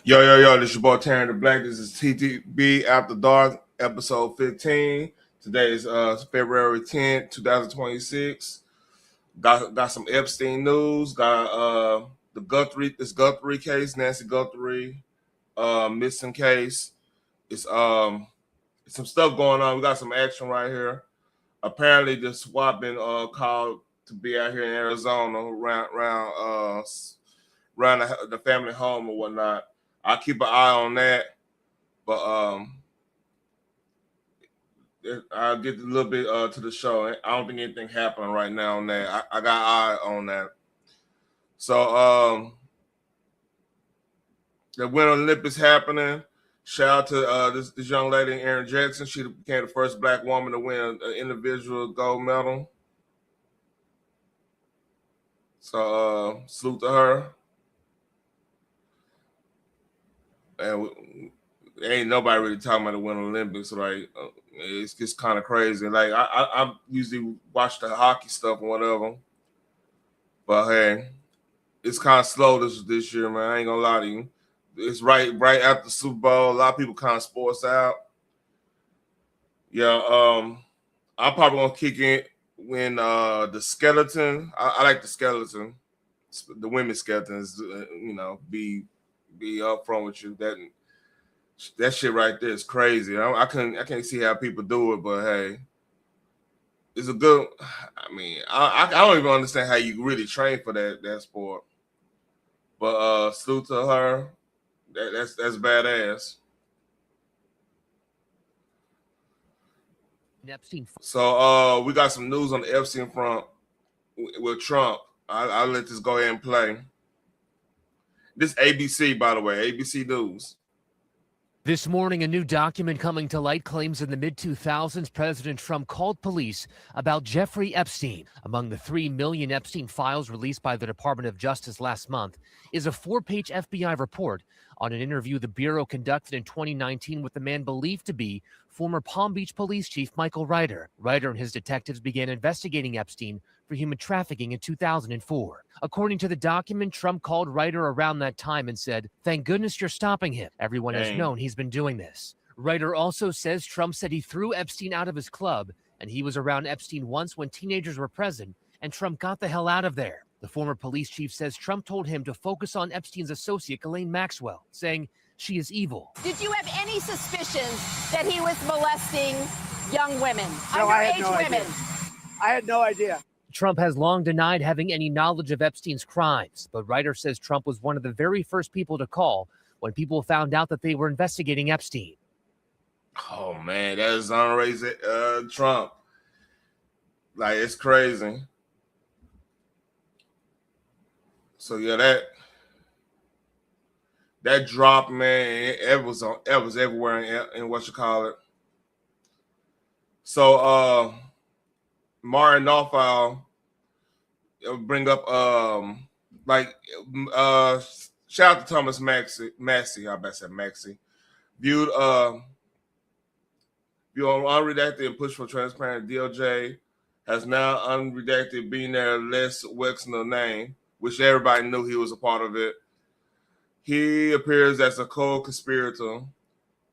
Yo, this your boy Terran the Black. This is TTB After Dark, episode 15. Today is February 10th, 2026. Got some Epstein news. Got Guthrie case, Nancy Guthrie missing case. It's some stuff going on. We got some action right here. Apparently the SWAT been called to be out here in Arizona around the family home or whatnot. I'll keep an eye on that, but I'll get a little bit to the show. I don't think anything happening right now on that. I got an eye on that. So the Winter Olympics happening. Shout out to this young lady, Erin Jackson. She became the first Black woman to win an individual gold medal. So salute to her. And ain't nobody really talking about the Winter Olympics, right? It's just kind of crazy. Like I usually watch the hockey stuff or whatever, but hey, it's kind of slow this year, man. I ain't gonna lie to you. It's right after the Super Bowl. A lot of people kind of sports out. Yeah, I'm probably gonna kick in when the skeleton. I like the skeleton, the women's skeletons. Be upfront with you that shit right there is crazy. I can't see how people do it, but hey, it's a good. I mean, I don't even understand how you really train for that sport. But salute to her. That's badass. Epstein. So we got some news on the Epstein front with Trump. I'll let this go ahead and play. This ABC, by the way, ABC News. This morning, a new document coming to light claims in the mid-2000s, President Trump called police about Jeffrey Epstein. Among the 3 million Epstein files released by the Department of Justice last month is a 4-page FBI report on an interview the Bureau conducted in 2019 with the man believed to be former Palm Beach Police Chief Michael Ryder. Ryder and his detectives began investigating Epstein for human trafficking in 2004. According to the document, Trump called Ryder around that time and said, "Thank goodness you're stopping him. Everyone has known he's been doing this." Ryder also says Trump said he threw Epstein out of his club, and he was around Epstein once when teenagers were present, and Trump got the hell out of there. The former police chief says Trump told him to focus on Epstein's associate, Ghislaine Maxwell, saying she is evil. Did you have any suspicions that he was molesting young women, no, underage women? I had no idea. Trump has long denied having any knowledge of Epstein's crimes, but Ryder says Trump was one of the very first people to call when people found out that they were investigating Epstein. Oh man, that exonerates Trump. Like, it's crazy. So yeah, that drop, man, it was everywhere in what you call it. So Martin Norfile bring up shout out to Thomas Massey. I bet said Maxey. Viewed on unredacted and push for transparent. DOJ has now unredacted billionaire Les Wexner's name, which everybody knew he was a part of it. He appears as a co-conspirator.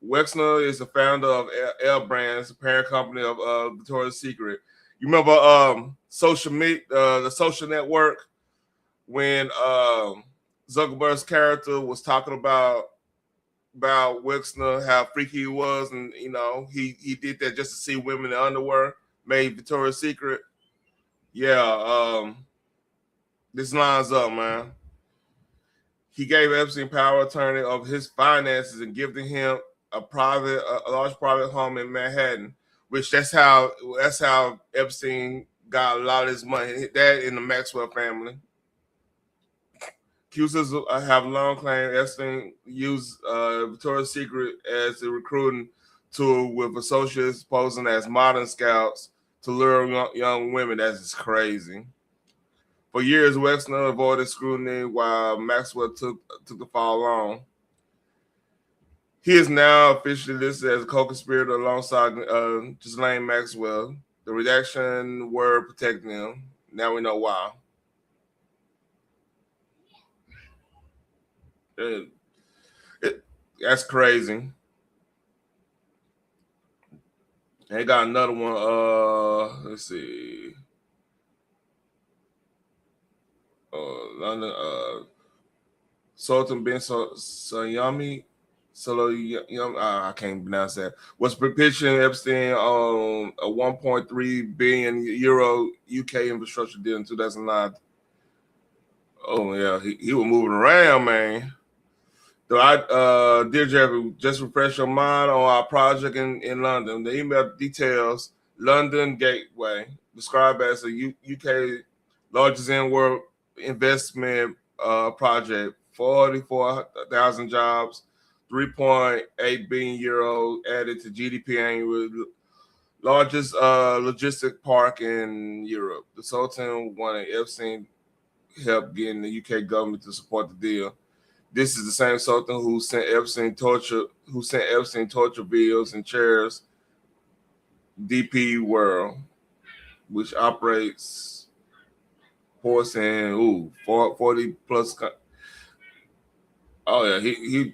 Wexner is the founder of L Brands, the parent company of Victoria's Secret. You remember the social network, when Zuckerberg's character was talking about Wexner, how freaky he was, and he did that just to see women in underwear, made Victoria's Secret. Yeah, this lines up, man. He gave Epstein power of attorney of his finances and gifted him a large private home in Manhattan, which that's how Epstein got a lot of his money. That in the Maxwell family. Accusers have long claimed Epstein used Victoria's Secret as a recruiting tool, with associates posing as modern scouts to lure young women. That's just crazy. For years, Wexner avoided scrutiny while Maxwell took the fall on. He is now officially listed as a co-conspirator alongside Ghislaine Maxwell. The redaction were protecting him. Now we know why. That's crazy. They got another one. Let's see. London. Sultan bin Salyami. I can't pronounce that. Was pitching Epstein on a 1.3 billion euro UK infrastructure deal in 2009. Oh yeah, he was moving around, man. So dear Jeffrey, just refresh your mind on our project in London. The email details London Gateway, described as a UK largest in-world investment project, 44,000 jobs, 3.8 billion euros added to GDP annually, largest logistic park in Europe. The Sultan wanted Epstein help getting the UK government to support the deal. This is the same Sultan who sent Epstein torture videos and chairs DP World, which operates horse and 40 plus. Oh yeah, he.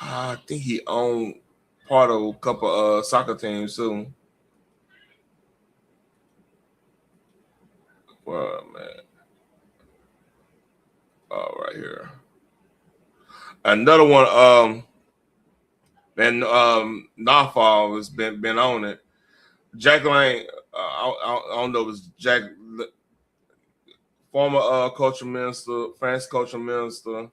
I think he owned part of a couple soccer teams too. Well, man. Oh, right here. Another one. And Nafal has been on it. Jacqueline, I don't know if it's Jack, former culture minister, France culture minister,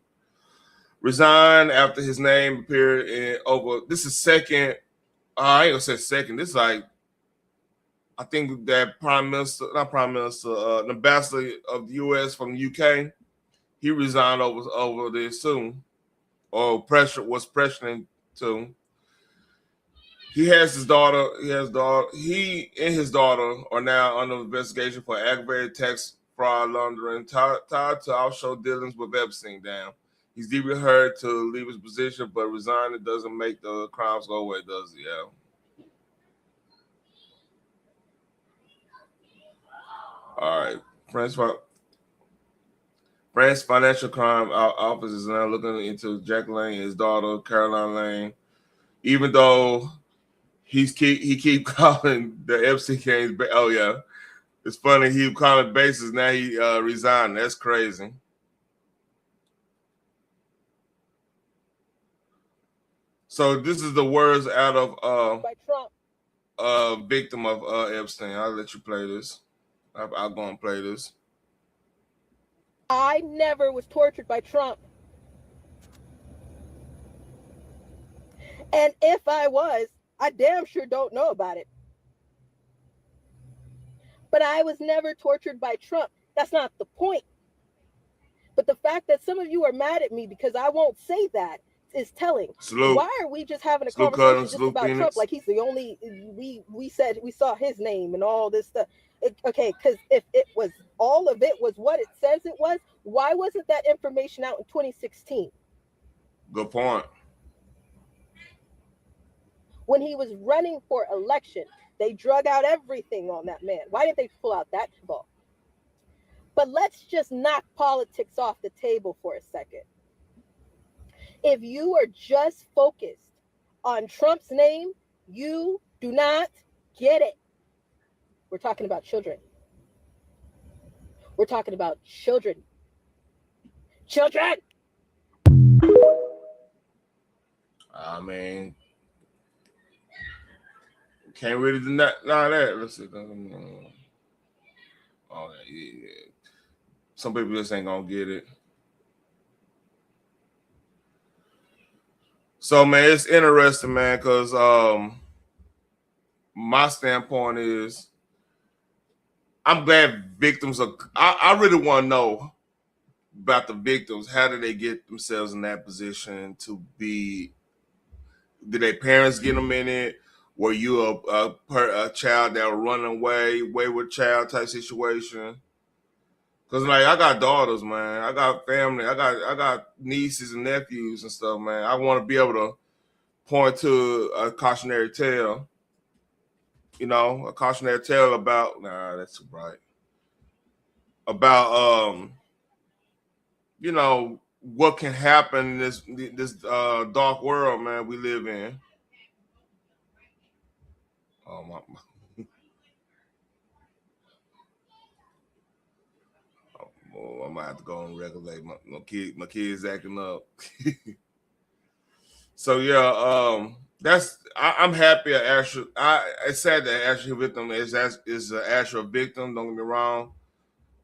resigned after his name appeared in over. This is second. I ain't gonna say second. This is like, I think that the ambassador of the U.S. from the U.K. He resigned over this too, or was pressuring to. He has his daughter. He and his daughter are now under investigation for aggravated tax fraud laundering tied to offshore dealings with Epstein. Down. He's deeply hurt to leave his position, but resigning doesn't make the crimes go away, does it? Yeah. All right. France Financial Crime Office is now looking into Jack Lane and his daughter, Caroline Lane, even though he keep calling the Epstein case. Oh yeah, it's funny. He calling bases now. He resigned. That's crazy. So this is the words out of by Trump. Victim of Epstein. I'll let you play this. I'll go and play this. I never was tortured by Trump. And if I was, I damn sure don't know about it. But I was never tortured by Trump. That's not the point. But the fact that some of you are mad at me because I won't say that is telling. Salute. Why are we just having a Salute conversation just about Phoenix. Trump like he's the only, we said we saw his name and all this stuff. Okay, because if it was, all of it was what it says it was, why wasn't that information out in 2016? Good point. When he was running for election, they drug out everything on that man. Why didn't they pull out that ball? But let's just knock politics off the table for a second. If you are just focused on Trump's name, you do not get it. We're talking about children. We're talking about children. Children! I mean, can't really deny that. Let's see. Oh, yeah. Some people just ain't gonna get it. So, man, it's interesting, man, because my standpoint is I'm glad victims are. I really want to know about the victims. How did they get themselves in that position to be? Did their parents get them in it? Were you a child that was running away, wayward child type situation? Cause like I got daughters, man. I got family. I got nieces and nephews and stuff, man. I want to be able to point to a cautionary tale. You know, a cautionary tale about that's too bright. About you know, what can happen in this dark world, man, we live in. Oh my. Oh, I might have to go and regulate my kids acting up. So yeah, I'm happy. It's sad that actual victim is an actual victim. Don't get me wrong,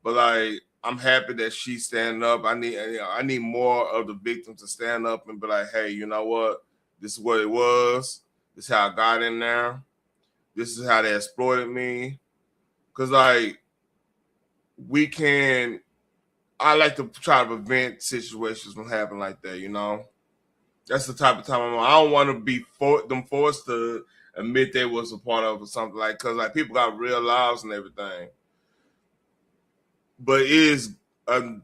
but like I'm happy that she's standing up. I need more of the victims to stand up and be like, hey, you know what? This is what it was. This is how I got in there. This is how they exploited me. Cause like we can. I like to try to prevent situations from happening like that. You know. That's the type of time I'm on. I don't want to be forced to admit they was a part of or something like, because like people got real lives and everything. But it is a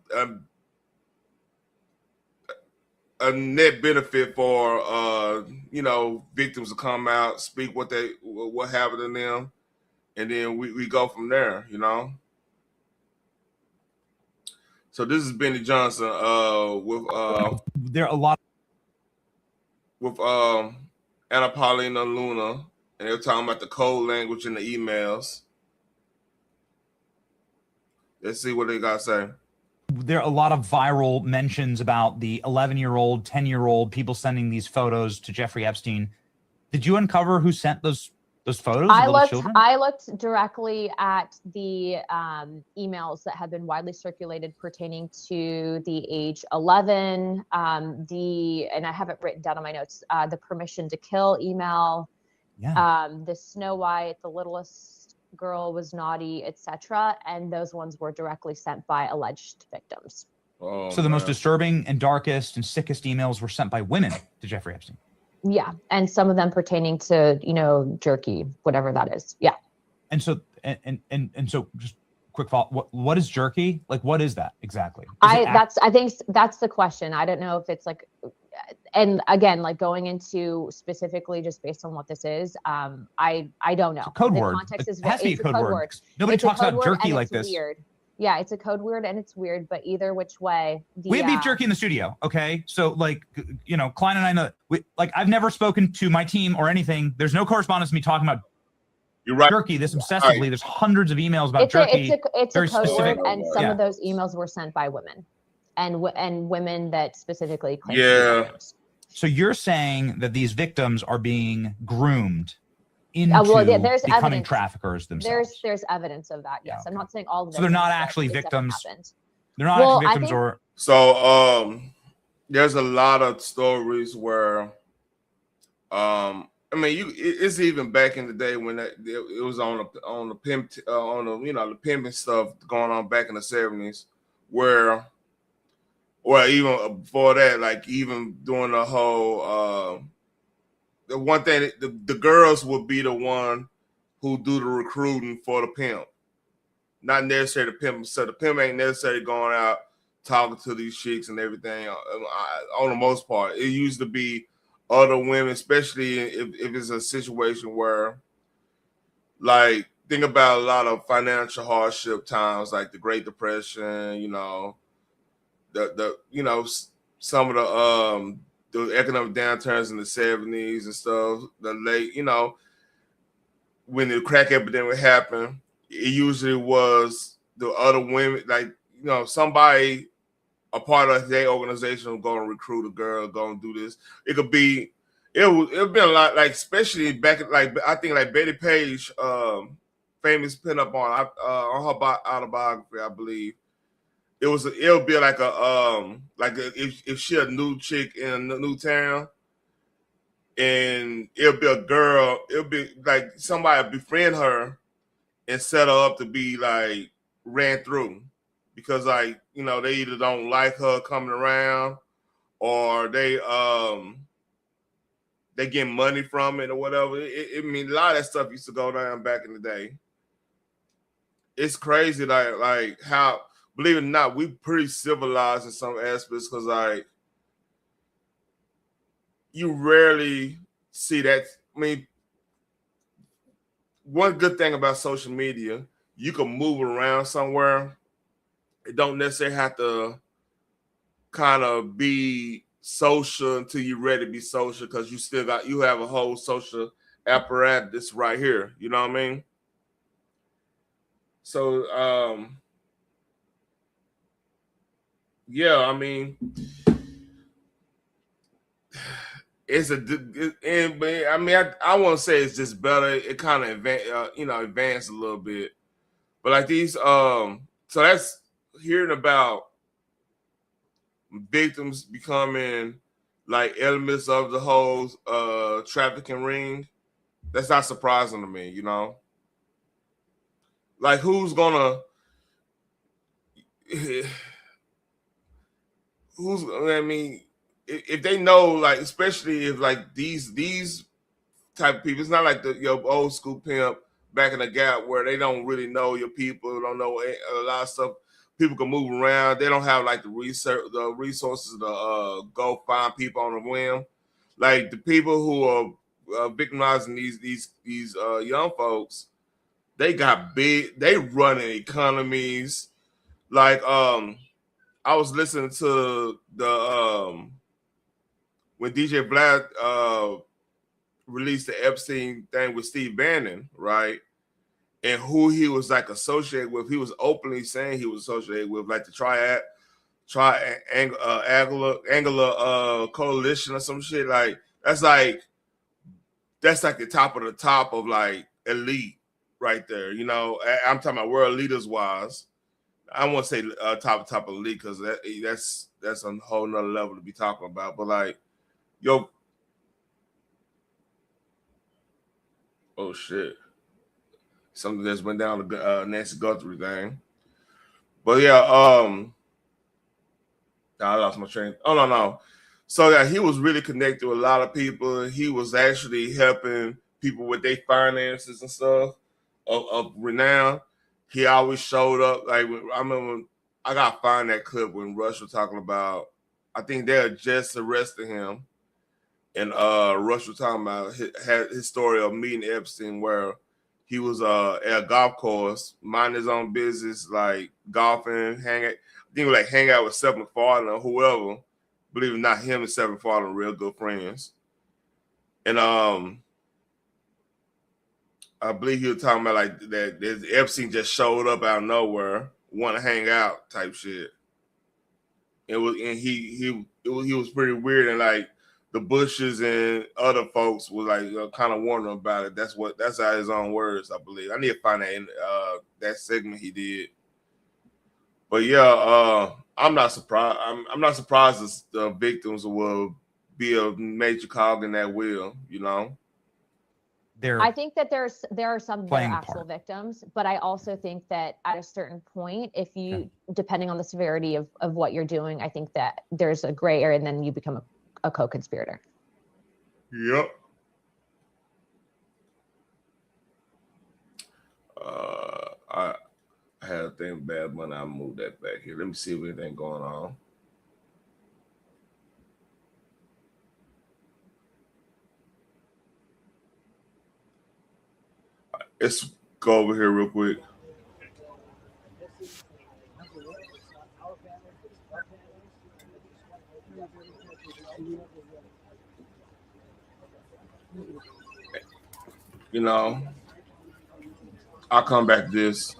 net benefit for victims to come out, speak what happened to them, and then we go from there. You know. So this is Benny Johnson with there are a lot with Anna Paulina Luna, and they're talking about the code language in the emails. Let's see what they got to say. There are a lot of viral mentions about the 11-year-old, 10-year-old, people sending these photos to Jeffrey Epstein. Did you uncover who sent those photos of little children? I looked directly at the emails that have been widely circulated pertaining to the age 11, and I have it written down on my notes, the permission to kill email, the Snow White, the littlest girl was naughty, etc. And those ones were directly sent by alleged victims. Oh, so the most disturbing and darkest and sickest emails were sent by women to Jeffrey Epstein. Yeah, and some of them pertaining to, jerky, whatever that is. Yeah. And so so just quick follow. What is jerky? Like, what is that exactly? I think that's the question. I don't know if it's like, and again, like going into specifically just based on what this is, I don't know. It's a code word. Context it has to be a code word. Nobody talks about jerky like this. Weird. Yeah, it's a code word and it's weird, but either which way. We have beef jerky in the studio, okay? So, like, Klein and I know, I've never spoken to my team or anything. There's no correspondence to me talking about jerky this obsessively. Right. There's hundreds of emails about jerky. It's a code word, and some of those emails were sent by women, and women that specifically claim to be victims. So you're saying that these victims are being groomed into there's becoming evidence. Traffickers themselves. There's evidence of that. Yes, I'm not saying all of them. So they're not actually victims. They're not actually victims, or so. There's a lot of stories where, it's even back in the day when it was on the pimp the pimping stuff going on back in the 70s, where, or even before that, like even doing the whole. The one thing, the girls would be the one who do the recruiting for the pimp, not necessarily the pimp. So the pimp ain't necessarily going out talking to these chicks and everything. On the most part, it used to be other women, especially if it's a situation where, like, think about a lot of financial hardship times, like the Great Depression. Some of the economic downturns in the 70s and stuff, the late, when the crack epidemic happened, it usually was the other women, like, somebody, a part of their organization going to recruit a girl, going to do this. It could be, it'd been a lot, like, especially back, like, I think like Betty Page, famous pinup on her autobiography, I believe. It'll be like if she a new chick in a new town, and it'll be a girl, it'll be like somebody befriend her and set her up to be like ran through, because like, they either don't like her coming around, or they get money from it or whatever. A lot of that stuff used to go down back in the day. It's crazy, like how, believe it or not, we pretty civilized in some aspects, because like you rarely see that. One good thing about social media, you can move around somewhere. It don't necessarily have to kind of be social until you're ready to be social, because you have a whole social apparatus right here. You know what I mean? So yeah, I mean, it's I want to say it's just better. It kind of advanced a little bit, but like these so that's hearing about victims becoming like elements of the whole trafficking ring. That's not surprising to me, you know. Like who's gonna I mean, if they know, like, especially if like these type of people, it's not like your old school pimp back in the Gap where they don't really know your people, don't know a lot of stuff. People can move around. They don't have like the resources to go find people on a whim. Like the people who are victimizing these young folks, they got big. They running economies. Like I was listening to the when DJ Black released the Epstein thing with Steve Bannon, right? And who he was like associated with. He was openly saying he was associated with, like the Triangular Coalition or some shit. Like that's like the top of the top of like elite right there. You know, I'm talking about world leaders wise. I won't say top of elite because that's a whole nother level to be talking about. But like, yo, oh shit. Something that's went down the Nancy Guthrie thing. But yeah, I lost my train. Oh no. So yeah, he was really connected with a lot of people. He was actually helping people with their finances and stuff of renown. He always showed up. Like I remember, I gotta find that clip when Rush was talking about. I think they had just arrested him, and Rush was talking about his story of meeting Epstein, where he was at a golf course, minding his own business, like golfing, hang out with Seth MacFarlane or whoever. Believe it or not, him and Seth MacFarlane are real good friends. And I believe he was talking about like that Epstein just showed up out of nowhere, want to hang out type shit. He was pretty weird, and like the Bushes and other folks was like kind of warning him about it. That's out his own words, I believe. I need to find that in that segment he did. But yeah, I'm not surprised. I'm not surprised that the victims will be a major cog in that wheel. You know, I think that there are some that are actual victims, but I also think that at a certain point, if you, depending on the severity of what you're doing, I think that there's a gray area, and then you become a co-conspirator. Yep. I had a thing bad when I moved that back here. Let me see if anything going on. Let's go over here real quick. You know, I'll come back to this.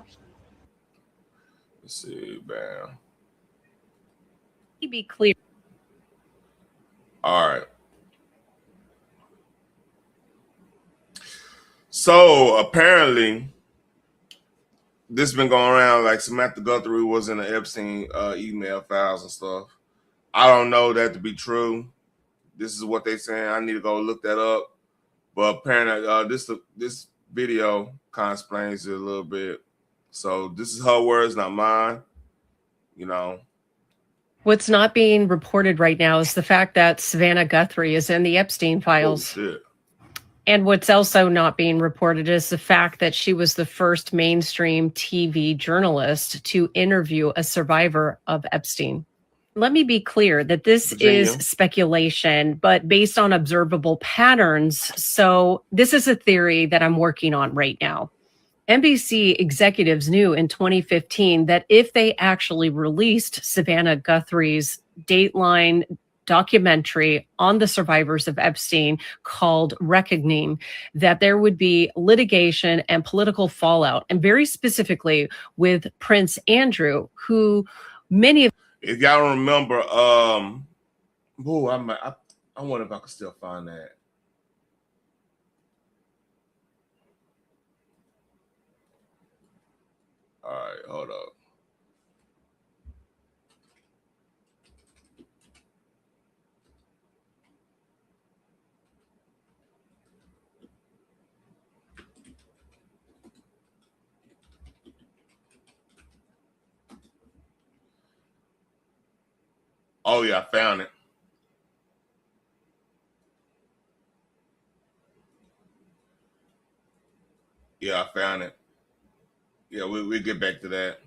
Let's see, bam. Be clear. All right. So apparently, this has been going around like Samantha Guthrie was in the Epstein email files and stuff. I don't know that to be true. This is what they're saying. I need to go look that up. But apparently, this video kind of explains it a little bit. So this is her words, not mine. You know. What's not being reported right now is the fact that Savannah Guthrie is in the Epstein files. Oh, shit. And what's also not being reported is the fact that she was the first mainstream TV journalist to interview a survivor of Epstein. Let me be clear that this is speculation, but based on observable patterns. So this is a theory that I'm working on right now. NBC executives knew in 2015 that if they actually released Savannah Guthrie's Dateline documentary on the survivors of Epstein called Reckoning, that there would be litigation and political fallout, and very specifically with Prince Andrew, who many of... If y'all remember, I wonder if I can still find that. All right, hold up. Oh yeah, I found it. Yeah, I found it. Yeah, we'll get back to that.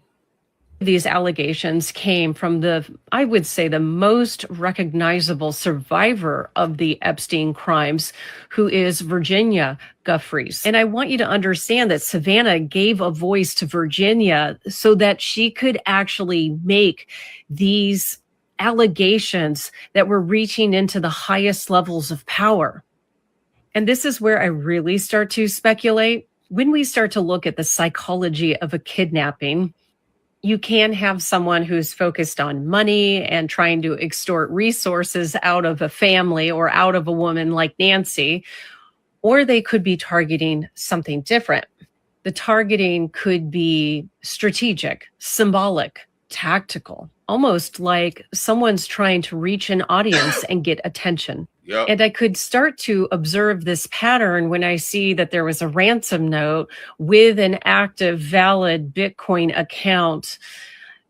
These allegations came from I would say, the most recognizable survivor of the Epstein crimes, who is Virginia Guthrie. And I want you to understand that Savannah gave a voice to Virginia so that she could actually make these allegations that were reaching into the highest levels of power. And this is where I really start to speculate. When we start to look at the psychology of a kidnapping, you can have someone who's focused on money and trying to extort resources out of a family or out of a woman like Nancy, or they could be targeting something different. The targeting could be strategic, symbolic, tactical, almost like someone's trying to reach an audience and get attention. Yep. And I could start to observe this pattern when I see that there was a ransom note with an active, valid Bitcoin account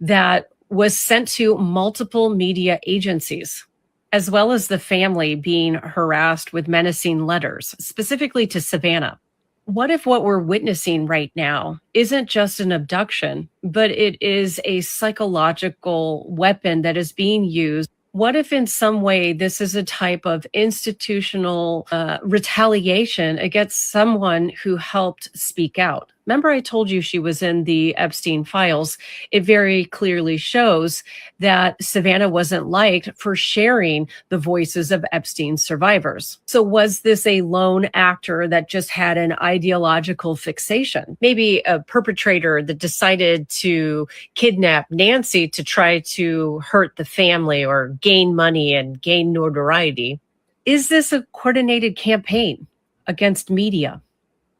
that was sent to multiple media agencies, as well as the family being harassed with menacing letters, specifically to Savannah. What if what we're witnessing right now isn't just an abduction, but it is a psychological weapon that is being used? What if in some way this is a type of institutional retaliation against someone who helped speak out? Remember, I told you she was in the Epstein files. It very clearly shows that Savannah wasn't liked for sharing the voices of Epstein survivors. So was this a lone actor that just had an ideological fixation? Maybe a perpetrator that decided to kidnap Nancy to try to hurt the family or gain money and gain notoriety? Is this a coordinated campaign against media?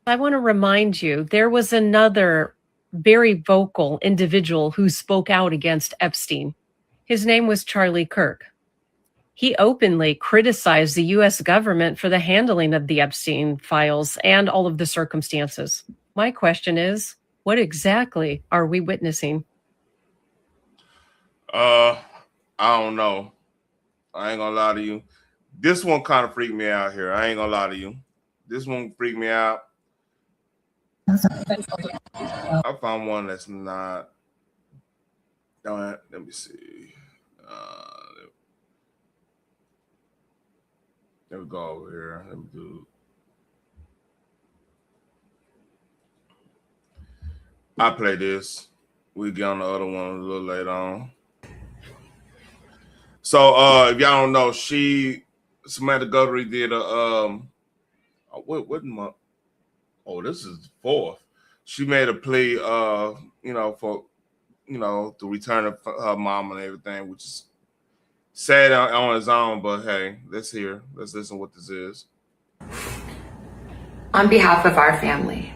I want to remind you, there was another very vocal individual who spoke out against Epstein. His name was Charlie Kirk. He openly criticized the U.S. government for the handling of the Epstein files and all of the circumstances. My question is, what exactly are we witnessing? I don't know. I ain't gonna lie to you. This one kind of freaked me out here. I ain't gonna lie to you. This one freaked me out. I found one that's not. Let me see. Let me go over here. Let me do. I play this. We get on the other one a little later on. So if y'all don't know, Samantha Guthrie did a what month? Oh, this is the 4th. She made a plea, for the return of her mom and everything, which is sad on its own. But hey, let's listen what this is. On behalf of our family,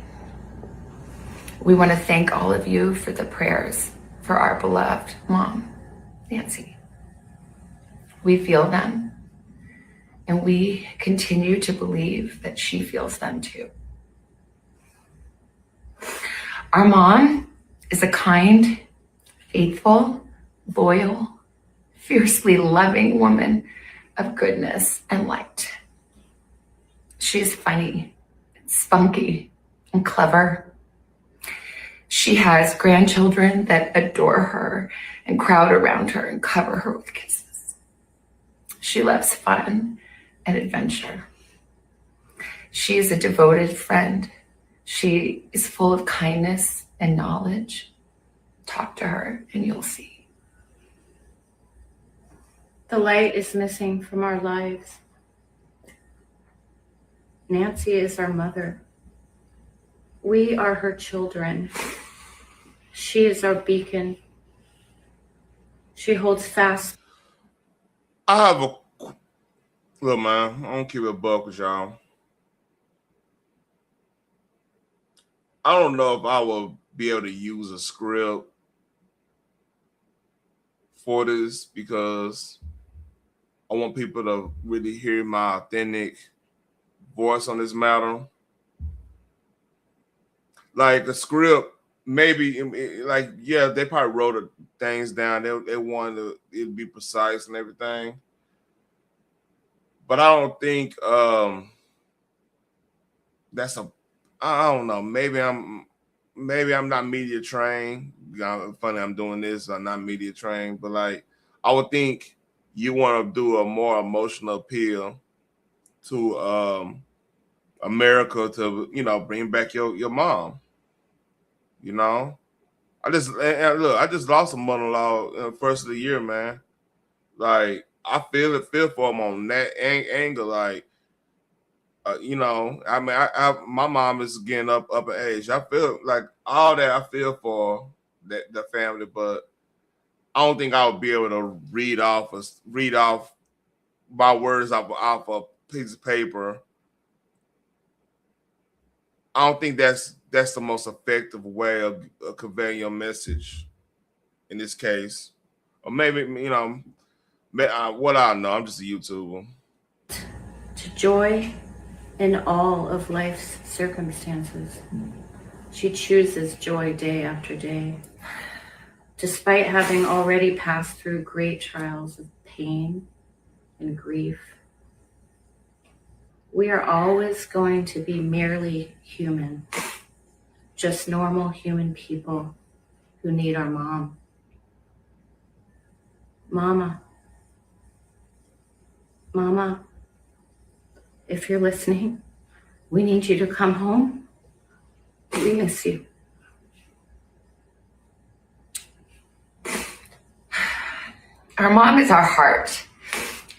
we want to thank all of you for the prayers for our beloved mom, Nancy. We feel them, and we continue to believe that she feels them too. Our mom is a kind, faithful, loyal, fiercely loving woman of goodness and light. She's funny, spunky, and clever. She has grandchildren that adore her and crowd around her and cover her with kisses. She loves fun and adventure. She is a devoted friend. She is full of kindness and knowledge. Talk to her and you'll see. The light is missing from our lives. Nancy is our mother. We are her children. She is our beacon. She holds fast. I have a look, man. I don't keep it a buck with y'all. I don't know if I will be able to use a script for this because I want people to really hear my authentic voice on this matter. Like a script, maybe like yeah, they probably wrote things down. They wanted it to be precise and everything, but I don't think that's a. I don't know. Maybe I'm not media trained. Funny, I'm doing this. I'm not media trained, but like I would think you want to do a more emotional appeal to America to bring back your mom. I just lost a mother-in-law in the first of the year, man. Like I feel for him on that angle. Like I mean, my mom is getting up in age. I feel like all that. I feel for the family, but I don't think I would be able to read off my words off a piece of paper. I don't think that's the most effective way of conveying your message in this case. Or maybe, what I know, I'm just a YouTuber. To joy in all of life's circumstances. She chooses joy day after day. Despite having already passed through great trials of pain and grief, we are always going to be merely human, just normal human people who need our mom. Mama, if you're listening, we need you to come home. We miss you. Our mom is our heart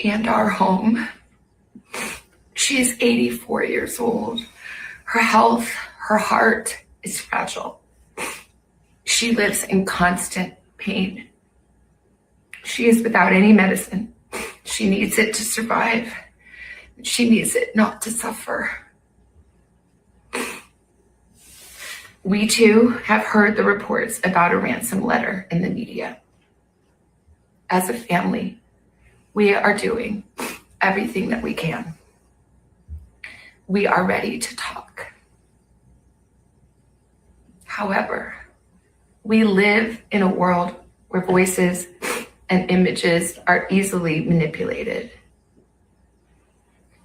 and our home. She's 84 years old. Her health, her heart is fragile. She lives in constant pain. She is without any medicine. She needs it to survive. She needs it not to suffer. We too have heard the reports about a ransom letter in the media. As a family, we are doing everything that we can. We are ready to talk. However, we live in a world where voices and images are easily manipulated.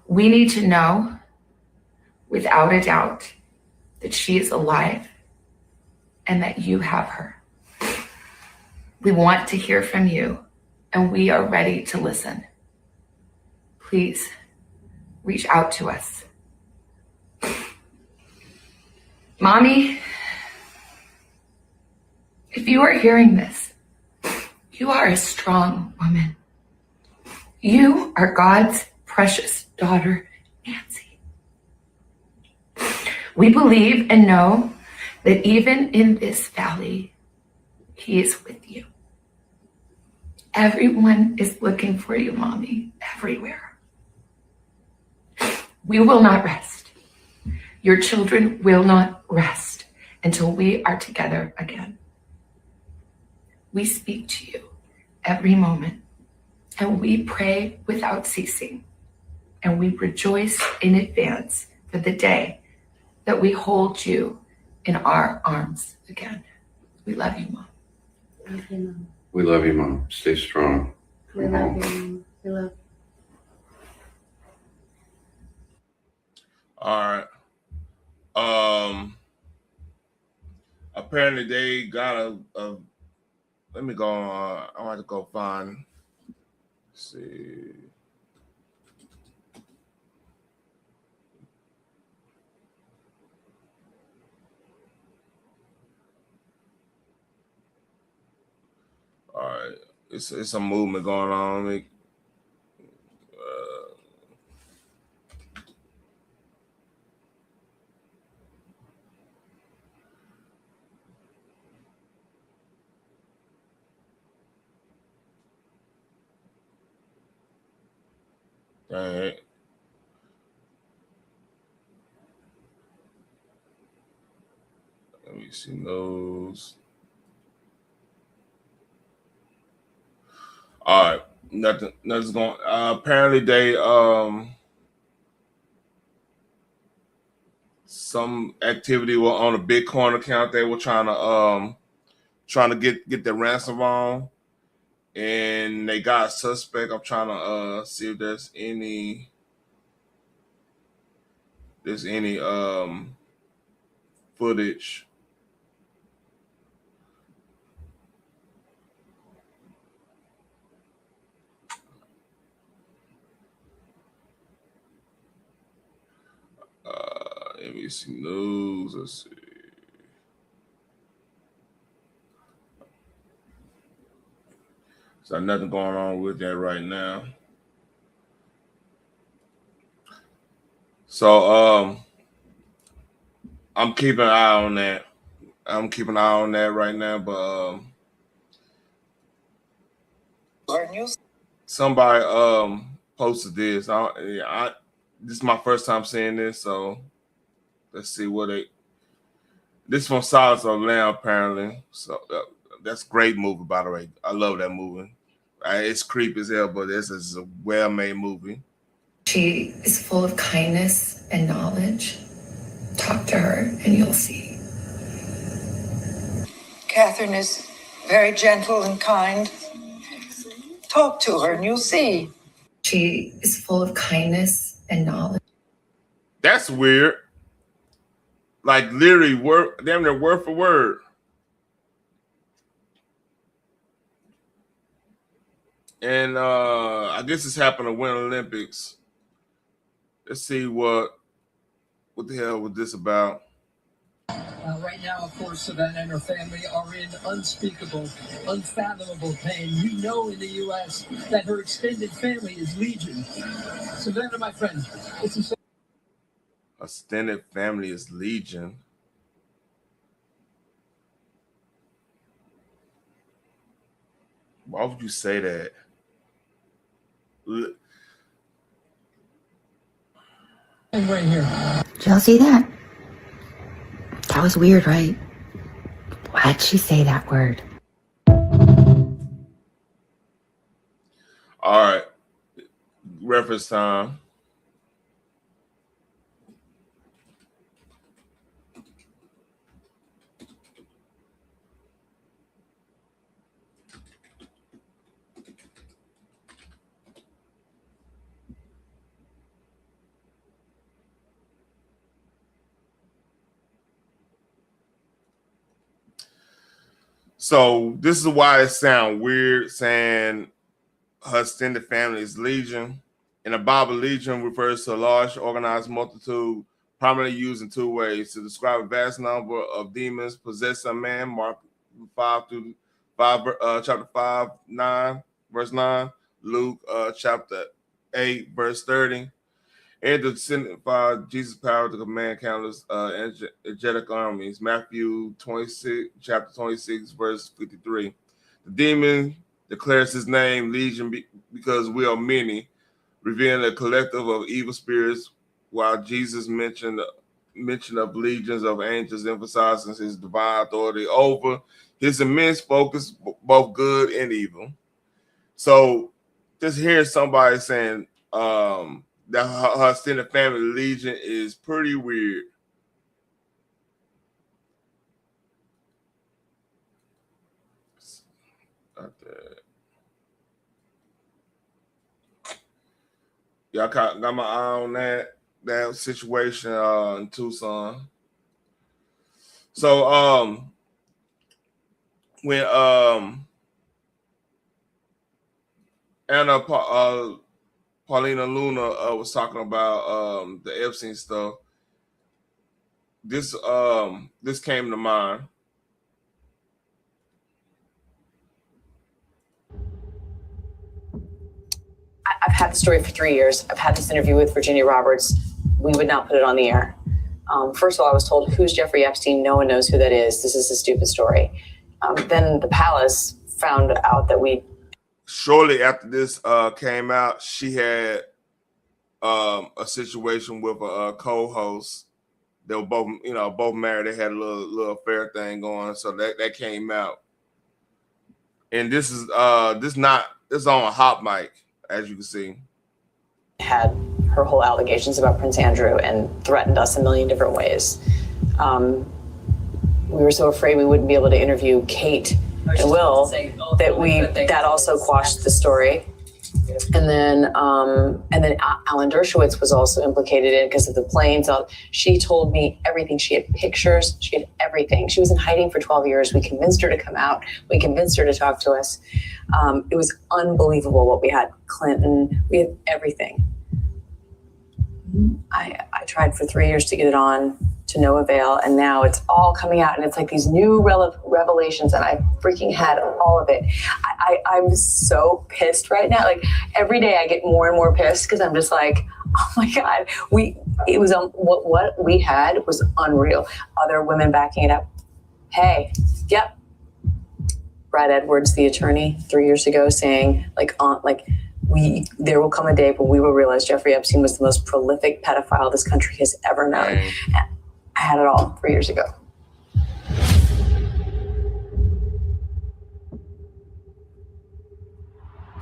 We need to know, without a doubt, that she is alive and that you have her. We want to hear from you, and we are ready to listen. Please reach out to us. Mommy, if you are hearing this, you are a strong woman. You are God's precious daughter, Nancy. We believe and know that even in this valley, He is with you. Everyone is looking for you, Mommy, everywhere. We will not rest. Your children will not rest until we are together again. We speak to you every moment, and we pray without ceasing, and we rejoice in advance for the day that we hold you in our arms again. We love you, Mom. Love you, Mom. We love you, Mom. Stay strong. We love you, Mom. We love you. All right. Apparently they got a let me go on. I want to go find. Let's see. it's a movement going on. All right. Let me see those. All right. Nothing's going. Apparently, they some activity were on a Bitcoin account. They were trying to get the ransom on, and they got a suspect. I'm trying to see if there's any footage. NBC News. Let's see. So nothing going on with that right now. So I'm keeping an eye on that. I'm keeping an eye on that right now, but somebody posted this. This is my first time seeing this, so let's see what they. This is from Silence of the Lamb, apparently. So that's a great movie, by the way. I love that movie. It's creepy as hell, but this is a well-made movie. She is full of kindness and knowledge. Talk to her and you'll see. Catherine is very gentle and kind. Talk to her and you'll see. She is full of kindness and knowledge. That's weird. Like literally damn near word for word. And I guess it's happened to Winter Olympics. Let's see what the hell was this about. Right now, of course, Savannah and her family are in unspeakable, unfathomable pain. You know in the U.S. that her extended family is legion. Savannah, my friend, it's a extended family is legion. Why would you say that? right here. Did y'all see that? That was weird, right? Why'd she say that word? All right. Reference time. So this is why it sounds weird saying her extended family is legion. In the Bible, legion refers to a large organized multitude, primarily used in two ways to describe a vast number of demons possessing a man. Mark 5 chapter 5, 9, verse 9. Luke chapter 8, verse 30. And to signify Jesus' power to command countless angelic armies. Matthew 26, chapter 26, verse 53. The demon declares his name Legion because we are many, revealing a collective of evil spirits, while Jesus mention of legions of angels emphasizes his divine authority over his immense focus, both good and evil. So just hearing somebody saying that her extended family legion is pretty weird. Y'all got my eye on that situation in Tucson. So when Anna Paulina Luna was talking about the Epstein stuff, this came to mind. I've had the story for 3 years. I've had this interview with Virginia Roberts. We would not put it on the air. First of all, I was told, who's Jeffrey Epstein? No one knows who that is. This is a stupid story. Then the palace found out that we... Shortly after this came out, she had a situation with a co-host. They were both, both married. They had a little affair thing going. So that came out. And this is on a hot mic, as you can see. Had her whole allegations about Prince Andrew and threatened us a million different ways. We were so afraid we wouldn't be able to interview Kate and Will that also quashed the story. And then Alan Dershowitz was also implicated in it because of the planes. She told me everything. She had pictures. She had everything. She was in hiding for 12 years. We convinced her to come out. We convinced her to talk to us. It was unbelievable what we had. Clinton, we had everything. I tried for 3 years to get it on, to no avail, and now it's all coming out, and it's like these new revelations, and I freaking had all of it. I'm so pissed right now. Like every day I get more and more pissed because I'm just like, oh my God, what we had was unreal. Other women backing it up. Hey, yep. Brad Edwards, the attorney, 3 years ago, saying there will come a day when we will realize Jeffrey Epstein was the most prolific pedophile this country has ever known. I had it all 3 years ago.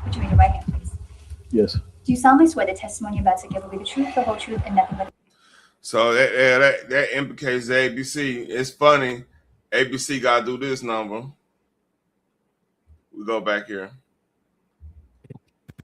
Would you raise your right hand, please? Yes. Do you solemnly swear the testimony you're about to give will be the truth, the whole truth, and nothing but... So that implicates the ABC. It's funny. ABC got to do this number. We go back here.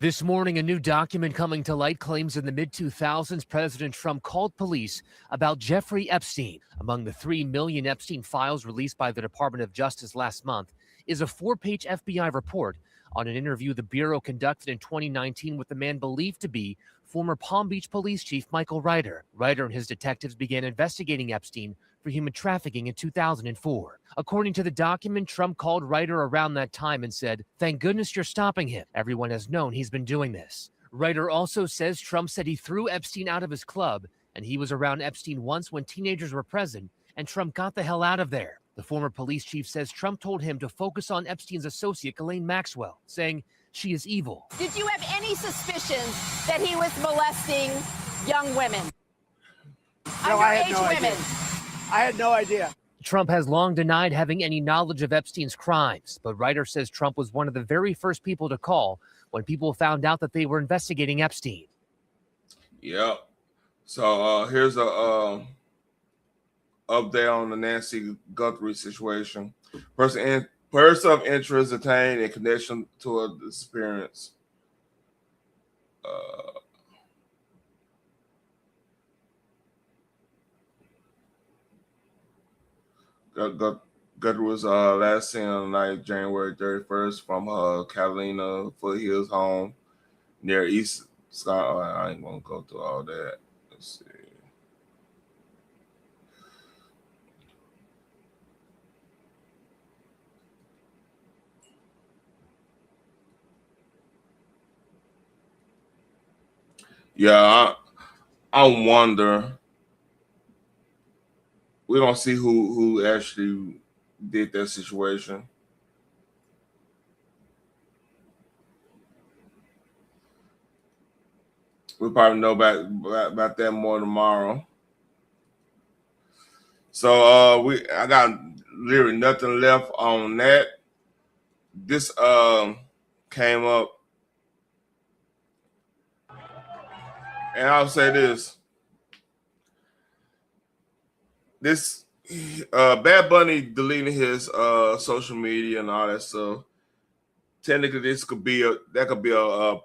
This morning, a new document coming to light claims in the mid-2000s, President Trump called police about Jeffrey Epstein. Among the 3 million Epstein files released by the Department of Justice last month is a 4-page FBI report on an interview the Bureau conducted in 2019 with the man believed to be former Palm Beach Police Chief Michael Ryder. Ryder and his detectives began investigating Epstein for human trafficking in 2004. According to the document, Trump called Ryder around that time and said, "Thank goodness you're stopping him. Everyone has known he's been doing this." Ryder also says Trump said he threw Epstein out of his club, and he was around Epstein once when teenagers were present, and Trump got the hell out of there. The former police chief says Trump told him to focus on Epstein's associate, Ghislaine Maxwell, saying she is evil. Did you have any suspicions that he was molesting young women? No, I had no women? idea. I had no idea. Trump has long denied having any knowledge of Epstein's crimes, but Ryder says Trump was one of the very first people to call when people found out that they were investigating Epstein. Yep. So here's a update on the Nancy Guthrie situation. Person of interest detained in connection to a disappearance. Guthrie was last seen on the night, January 31st, from her Catalina Foothills home near East Scott. I ain't gonna go through all that. Let's see. Yeah, I wonder. We don't see who actually did that situation. We'll probably know about that more tomorrow. So I got literally nothing left on that. This came up, and I'll say this. This Bad Bunny deleting his social media and all that stuff. Technically, this could be a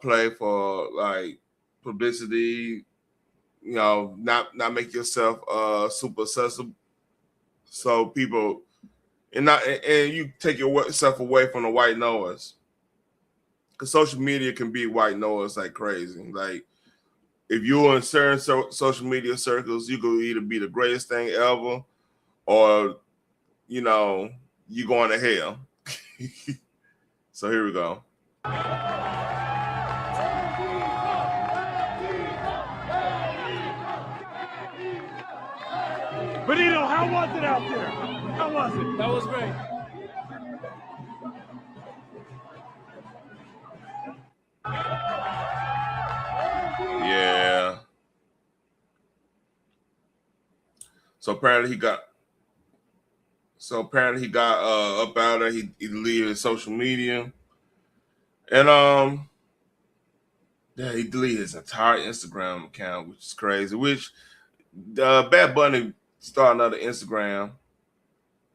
play for like publicity. You know, not make yourself super accessible, so people and you take yourself away from the white noise. Because social media can be white noise like crazy. Like, if you're in certain social media circles, you could either be the greatest thing ever, or, you know, you going to hell. So here we go. Benito, how was it out there? How was it? That was great. Yeah. So apparently he got up out there. He deleted his social media. And yeah, he deleted his entire Instagram account, which is crazy. Which Bad Bunny start another Instagram,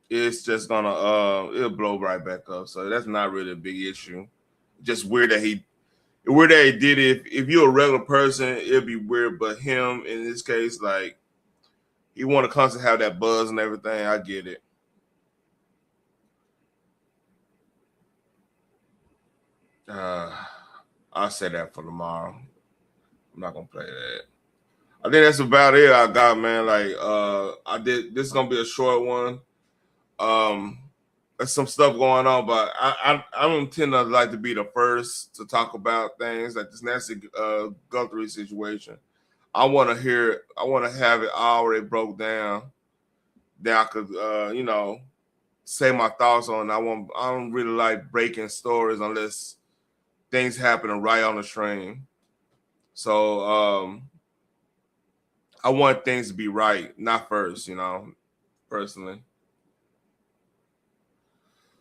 it's just gonna it'll blow right back up. So that's not really a big issue. Just weird that he did it. If you're a regular person, it'd be weird. But him in this case, like he want to constantly have that buzz and everything. I get it. I'll say that for tomorrow. I'm not gonna play that. I think that's about it I got, man. Like this is gonna be a short one. There's some stuff going on, but I don't tend to like to be the first to talk about things like this nasty Guthrie situation. I want to hear it. I want to have it already broke down. Then I could say my thoughts on it. I don't really like breaking stories unless things happening right on the stream. So I want things to be right, not first, personally.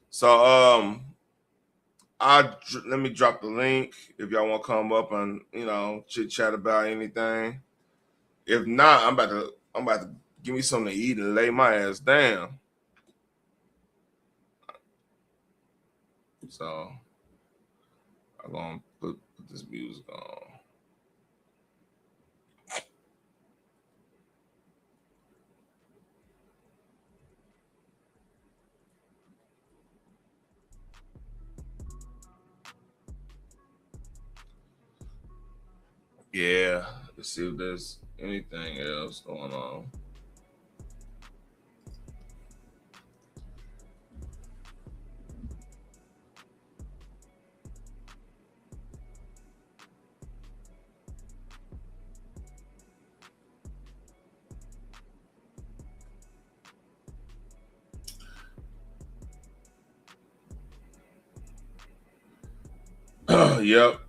So let me drop the link if y'all want to come up and chit chat about anything. If not, I'm about to give me something to eat and lay my ass down. So I'm gonna put this music on. Yeah, let's see if there's anything else going on. Yep.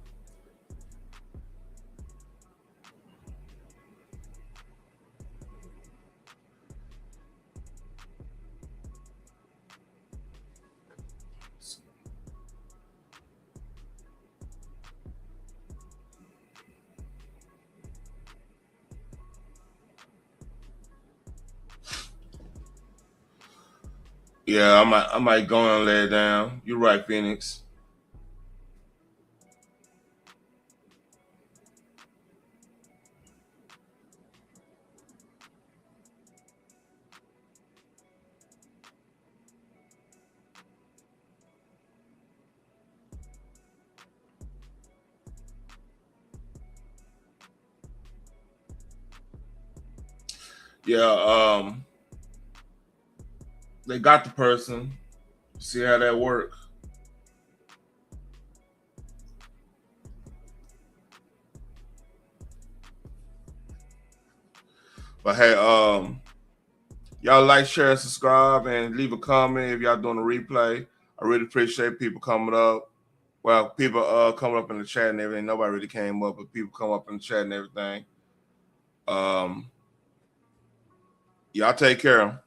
Yeah, I might go and lay it down. You're right, Phoenix. Yeah, they got the person. See how that works. But hey, y'all like, share, and subscribe, and leave a comment if y'all doing a replay. I really appreciate people coming up. Well, people coming up in the chat and everything. Nobody really came up, but people come up in the chat and everything. Y'all take care.